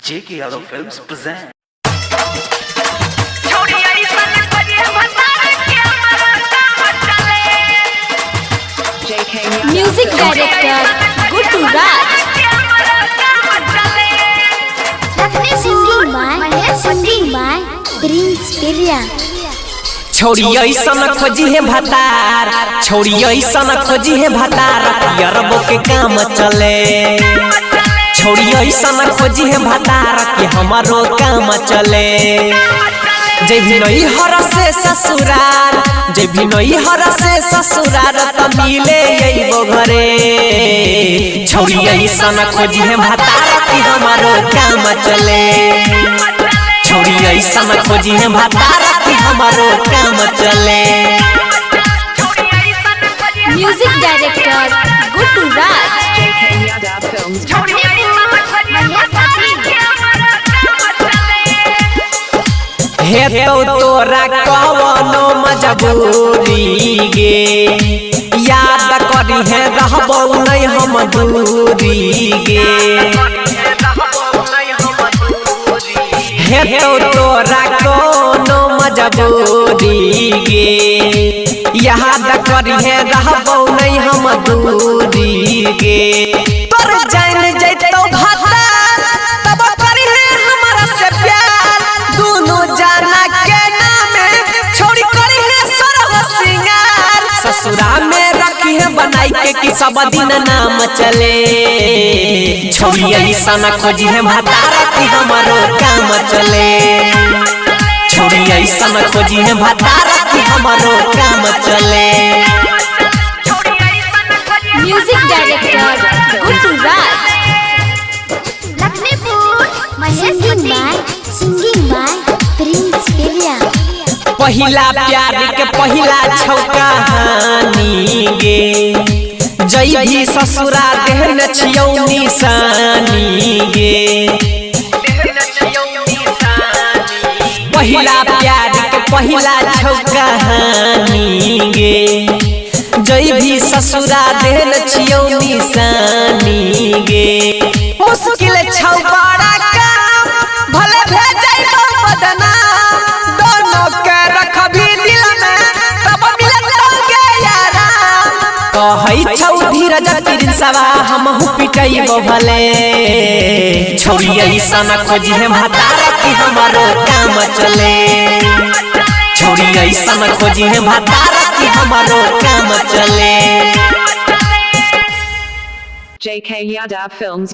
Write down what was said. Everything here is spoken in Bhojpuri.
JK Yadav Films present. Music director Guttu Raj. Singing by Prince Pirya. छोड़ी ऐसन खोजी है भतार, छोड़ी ऐसन खोजी है भतार, अरबों के काम चले। छोड़ी ऐसन खोजी है भतार कि हमारो काम चले। जे भी नई हर से ससुराल, जे भी नई हर से ससुराल त मिले अइबो घरे। छोड़ी ऐसन खोजी है भतार कि हमारो काम चले। छोड़ी ऐसन खोजी है भतार कि हमारो काम चले। Music director Guttu Raj. हे तो तोरा कवनो मजबूरी गे, याद करी है रहबो नहीं हम दूरी गे। हे तो तोरा कोनो मजबूरी गे, याद करी है रहबो नहीं हम दूरी गे। तोर जान जैतो भाता तब करी है हमारा से प्यार, दोनों जाना के नामे छोड़ी करी है सरह सिंगार। ससुरा में रखी है बनाई के कि सब दिन नाम चले। छोड़ी ऐसा खोजी है भतार कि हमारो काम चले। छोड़ी ऐसा खोजी है भतार कि हमारो काम चले। Music director Guttu Raj. Singing by Prince Pirya. पहिला प्यार के पहिला छौका हानी गे, जई भी ससुरा देहन छियौ निशानी गे। पहिला प्यार के पहिला छौका हानी गे, जई भी ससुरा देहन छियौ निशानी गे। मुश्किल छौ बड़ा काम भले भेजैबो बदनाम, दोनों के रखबी दिल में तब मिलतौगे आराम। कहै छौ धीरज प्रिंसवा हमहु पिटैबो भले। छोड़ी ऐसन खोजी है भतार कि हमारो काम चले। छोड़ी ऐसन खोजी है भतार कि हमारो काम चले। JK Yadav Films